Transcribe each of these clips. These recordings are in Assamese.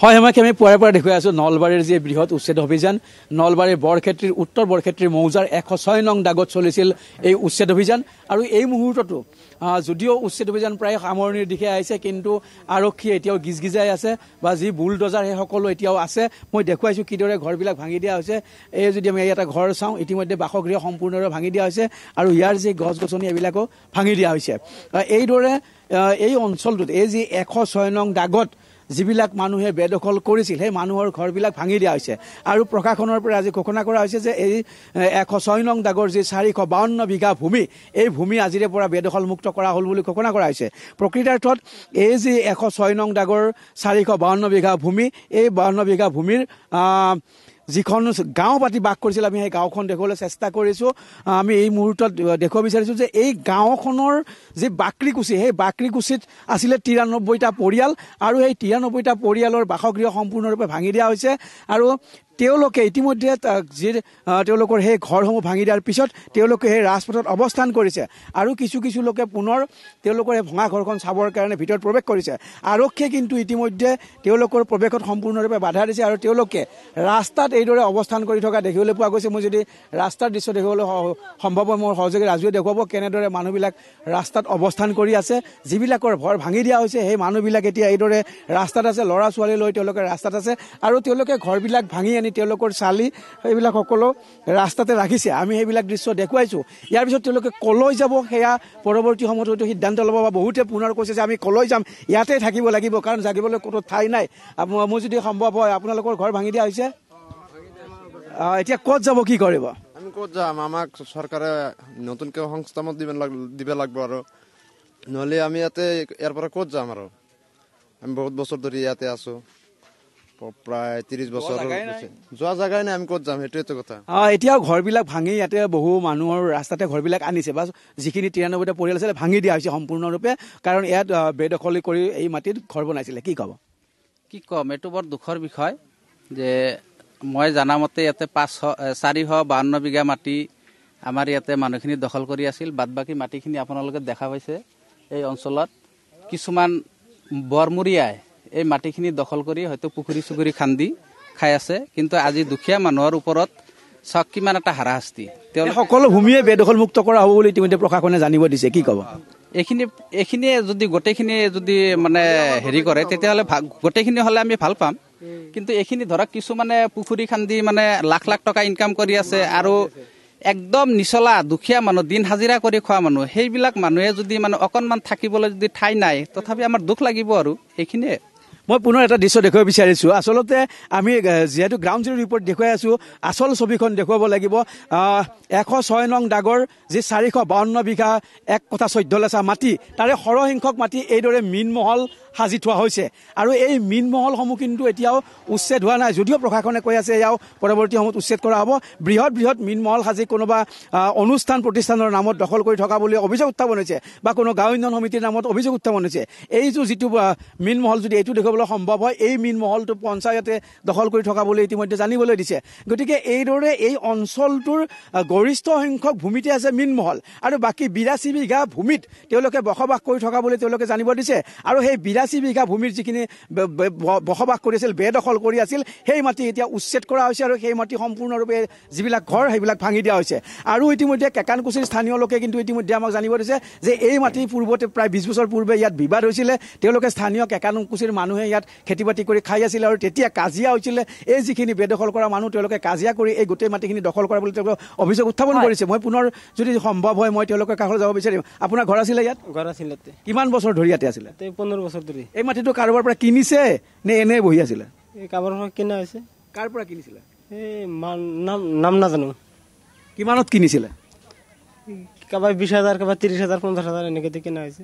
হয় আমাক আমি পুৱাৰ পৰা দেখুৱাই আছোঁ নলবাৰীৰ যি বৃহৎ উচ্ছেদ অভিযান নলবাৰীৰ বৰক্ষেত্ৰীৰ উত্তৰ বৰক্ষেত্ৰীৰ মৌজাৰ 106 নং দাগত চলিছিল এই উচ্ছেদ অভিযান আৰু এই মুহূৰ্ততো যদিও উচ্ছেদ অভিযান প্ৰায় সামৰণিৰ দিশে আহিছে কিন্তু আৰক্ষী এতিয়াও গিজগিজাই আছে বা যি বুলডজাৰ সেই সকলো এতিয়াও আছে মই দেখুৱাইছোঁ কিদৰে ঘৰবিলাক ভাঙি দিয়া হৈছে এই যদি আমি এটা ঘৰ চাওঁ ইতিমধ্যে বাসগৃহ সম্পূৰ্ণৰূপে ভাঙি দিয়া হৈছে আৰু ইয়াৰ যি গছ গছনি এইবিলাকো ভাঙি দিয়া হৈছে এইদৰে এই অঞ্চলটোত এই যি 106 নং দাগত যিবিলাক মানুহে বেদখল কৰিছিল সেই মানুহৰ ঘৰবিলাক ভাঙি দিয়া হৈছে আৰু প্ৰশাসনৰ পৰা আজি ঘোষণা কৰা হৈছে যে এই 106 নং দাগৰ যি 452 বিঘা ভূমি এই ভূমি আজিৰে পৰা বেদখল মুক্ত কৰা হ'ল বুলি ঘোষণা কৰা হৈছে প্ৰকৃতাৰ্থত এই যি 106 নং দাগৰ 452 বিঘা ভূমি এই 52 বিঘা ভূমিৰ যিখন গাঁও পাতি বাস কৰিছিল আমি সেই গাঁওখন দেখুৱাবলৈ চেষ্টা কৰিছোঁ আমি এই মুহূৰ্তত দেখুৱাব বিচাৰিছোঁ যে এই গাঁওখনৰ যি বাকৰিকুচি সেই বাকৰিকুচিত আছিলে 93টা পৰিয়াল আৰু এই 93টা পৰিয়ালৰ বাসগৃহ সম্পূৰ্ণৰূপে ভাঙি দিয়া হৈছে আৰু তেওঁলোকে ইতিমধ্যে যি তেওঁলোকৰ সেই ঘৰসমূহ ভাঙি দিয়াৰ পিছত তেওঁলোকে সেই ৰাজপথত অৱস্থান কৰিছে আৰু কিছু কিছু লোকে পুনৰ তেওঁলোকৰ এই ভঙা ঘৰখন চাবৰ কাৰণে ভিতৰত প্ৰৱেশ কৰিছে আৰক্ষীয়ে কিন্তু ইতিমধ্যে তেওঁলোকৰ প্ৰৱেশত সম্পূৰ্ণৰূপে বাধা দিছে আৰু তেওঁলোকে ৰাস্তাত এইদৰে অৱস্থান কৰি থকা দেখিবলৈ পোৱা গৈছে মই যদি ৰাস্তাৰ দৃশ্য দেখিবলৈ সম্ভৱ হয় মোৰ সহযোগী ৰাজুৱে দেখুৱাব কেনেদৰে মানুহবিলাক ৰাস্তাত অৱস্থান কৰি আছে যিবিলাকৰ ঘৰ ভাঙি দিয়া হৈছে সেই মানুহবিলাক এতিয়া এইদৰে ৰাস্তাত আছে ল'ৰা ছোৱালী লৈ তেওঁলোকে ৰাস্তাত আছে আৰু তেওঁলোকে ঘৰবিলাক ভাঙি আনি তেওঁলোকৰ চালি এইবিলাক সকলো ৰাস্তাতে ৰাখিছে আমি সেইবিলাক দৃশ্য দেখুৱাইছোঁ ইয়াৰ পিছত তেওঁলোকে কলৈ যাব সেয়া পৰৱৰ্তী সময়ত হয়তো সিদ্ধান্ত ল'ব বা বহুতে পুনৰ কৈছে যে আমি কলৈ যাম ইয়াতে থাকিব লাগিব কাৰণ জাগিবলৈ কোনো ঠাই নাই মোৰ যদি সম্ভৱ হয় আপোনালোকৰ ঘৰ ভাঙি দিয়া হৈছে এতিয়া ক'ত যাব কি কৰিব আমি ক'ত যাম আমাক চৰকাৰে নতুনকৈ সংস্থাপন দিব লাগিব আৰু নহ'লে আমি ইয়াতে ইয়াৰ পৰা ক'ত যাম আৰু আমি বহুত বছৰ ধৰি ইয়াতে আছোঁ প্ৰায় 30 বছৰ যোৱা জাগাই নাই আমি ক'ত যাম সেইটোৱেতো কথা এতিয়াও ঘৰবিলাক ভাঙি ইয়াতে বহু মানুহৰ ৰাস্তাতে ঘৰবিলাক আনিছে বা যিখিনি 93টা পৰিয়াল আছিলে ভাঙি দিয়া হৈছে সম্পূৰ্ণৰূপে কাৰণ ইয়াত বেদখলি কৰি এই মাটিত ঘৰ বনাইছিলে কি ক'ম এইটো বৰ দুখৰ বিষয় যে মই জানামতে ইয়াতে 452 বিঘা মাটি আমাৰ ইয়াতে মানুহখিনি দখল কৰি আছিল বাদ বাকী মাটিখিনি আপোনালোকে দেখা পাইছে এই অঞ্চলত কিছুমান বৰমুৰীয়াই এই মাটিখিনি দখল কৰি হয়তো পুখুৰী চুখুৰী খান্দি খাই আছে কিন্তু আজি দুখীয়া মানুহৰ ওপৰত চাওক কিমান এটা হাৰাশাস্তি সকলো ভূমিয়ে বেদখল মুক্ত কৰা হ'ব বুলি ইতিমধ্যে প্ৰশাসনে জানিব দিছে কি ক'ব এইখিনিয়ে যদি গোটেইখিনি যদি মানে হেৰি কৰে তেতিয়াহ'লে গোটেইখিনি হ'লে আমি ভাল পাম কিন্তু এইখিনি ধৰক কিছুমানে পুখুৰী খান্দি মানে লাখ লাখ টকা ইনকাম কৰি আছে আৰু একদম নিচলা দুখীয়া মানুহ দিন হাজিৰা কৰি খোৱা মানুহ সেইবিলাক মানুহে যদি মানে অকণমান থাকিবলৈ যদি ঠাই নাই তথাপি আমাৰ দুখ লাগিব আৰু এইখিনিয়ে মই পুনৰ এটা দৃশ্য দেখুৱাব বিচাৰিছোঁ আচলতে আমি যিহেতু গ্ৰাউণ্ড জিৰ' ৰিপৰ্ট দেখুৱাই আছোঁ আচল ছবিখন দেখুৱাব লাগিব 106 নং দাগৰ যি 452 বিঘা 1 কঠা 14 লেচা মাটি তাৰে সৰহসংখ্যক মাটি এইদৰে মীনমহল সাজি থোৱা হৈছে আৰু এই মীনমহলসমূহ কিন্তু এতিয়াও উচ্ছেদ হোৱা নাই যদিও প্ৰশাসনে কৈ আছে এয়াও পৰৱৰ্তী সময়ত উচ্ছেদ কৰা হ'ব বৃহৎ বৃহৎ মীনমহল সাজি কোনোবা অনুষ্ঠান প্ৰতিষ্ঠানৰ নামত দখল কৰি থকা বুলি অভিযোগ উত্থাপন হৈছে বা কোনো গাঁও উন্নয়ন সমিতিৰ নামত অভিযোগ উত্থাপন হৈছে এইটো যিটো মীনমহল যদি এইটো দেখুৱাবলৈ সম্ভৱ হয় এই মীনমহলটো পঞ্চায়তে দখল কৰি থকা বুলি ইতিমধ্যে জানিবলৈ দিছে গতিকে এইদৰে এই অঞ্চলটোৰ গৰিষ্ঠ সংখ্যক ভূমিতে আছে মীনমহল আৰু বাকী 82 বিঘা ভূমিত তেওঁলোকে বসবাস কৰি থকা বুলি তেওঁলোকে জানিব দিছে আৰু সেই 82 বিঘা ভূমিৰ যিখিনি বসবাস কৰিছিল বেদখল কৰি আছিল সেই মাটি এতিয়া উচ্ছেদ কৰা হৈছে আৰু সেই মাটি সম্পূৰ্ণৰূপে যিবিলাক ঘৰ সেইবিলাক ভাঙি দিয়া হৈছে আৰু ইতিমধ্যে কেকানকুচিৰ স্থানীয় লোকে কিন্তু ইতিমধ্যে আমাক জানিব দিছে যে এই মাটি পূৰ্বতে প্ৰায় 20 বছৰ পূৰ্বে ইয়াত বিবাদ হৈছিলে তেওঁলোকে স্থানীয় কেকানকুচিৰ মানুহে ইয়াত খেতি বাতি কৰি খাই আছিল আৰু তেতিয়া কাজিয়া হৈছিলে এই যিখিনি বেদখল কৰা মানুহ তেওঁলোকে কাজিয়া কৰি এই গোটেই মাটিখিনি দখল কৰা বুলি তেওঁলোকে অভিযোগ উত্থাপন কৰিছে মই পুনৰ যদি সম্ভৱ হয় মই তেওঁলোকৰ কাষলৈ যাব বিচাৰিম আপোনাৰ ঘৰ আছিলে ইয়াত ঘৰ আছিলে কিমান বছৰ ধৰি ইয়াতে আছিলে 15 বছৰ ধৰি এই মাটিটো কাৰোবাৰ পৰা কিনিছে নে এনে বহি আছিলে এই কাৰোবাৰ পৰা কিনা হৈছে কাৰ পৰা কিনিছিলে এই নাম নাজানো কিমানত কিনিছিলে কাৰোবাৰ 20,000 কাৰোবাৰ 30,000 50,000 এনেকৈ কিনা হৈছে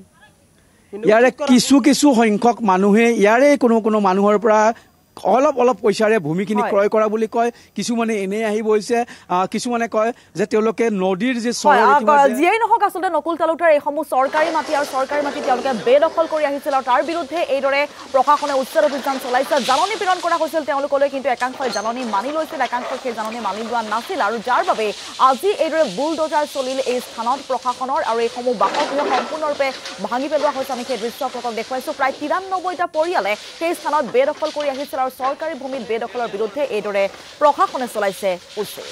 ইয়াৰে কিছু কিছু সংখ্যক মানুহে ইয়াৰে কোনো মানুহৰ পৰা অলপ পইচাৰে ভূমিখিনি ক্ৰয় কৰা বুলি কয় কিছুমানে এনেই আহি বহিছে কিছুমানে কয় যে তেওঁলোকে নদীৰ যে যিয়েই নহওক আচলতে নকুল তালুকদাৰ এইসমূহ চৰকাৰী মাটি আৰু চৰকাৰী মাটি তেওঁলোকে বেদখল কৰি আহিছিল আৰু তাৰ বিৰুদ্ধে এইদৰে প্ৰশাসনে উচ্ছেদ অভিযান চলাইছে জাননী প্ৰেৰণ কৰা হৈছিল তেওঁলোকলৈ কিন্তু একাংশই জাননী মানি লৈছিল একাংশই সেই জাননী মানি লোৱা নাছিল আৰু যাৰ বাবে আজি এইদৰে বুলডজাৰ চলিল এই স্থানত প্ৰশাসনৰ আৰু এইসমূহ বাসগৃহ সম্পূৰ্ণৰূপে ভাঙি পেলোৱা হৈছে আমি সেই দৃশ্য আপোনালোকক দেখুৱাইছোঁ প্ৰায় 93টা পৰিয়ালে সেই স্থানত বেদখল কৰি আহিছিল আৰু চৰকাৰী ভূমিত বেদখলৰ বিৰুদ্ধে এইদৰে প্ৰশাসনে চলাইছে উচ্ছেদ।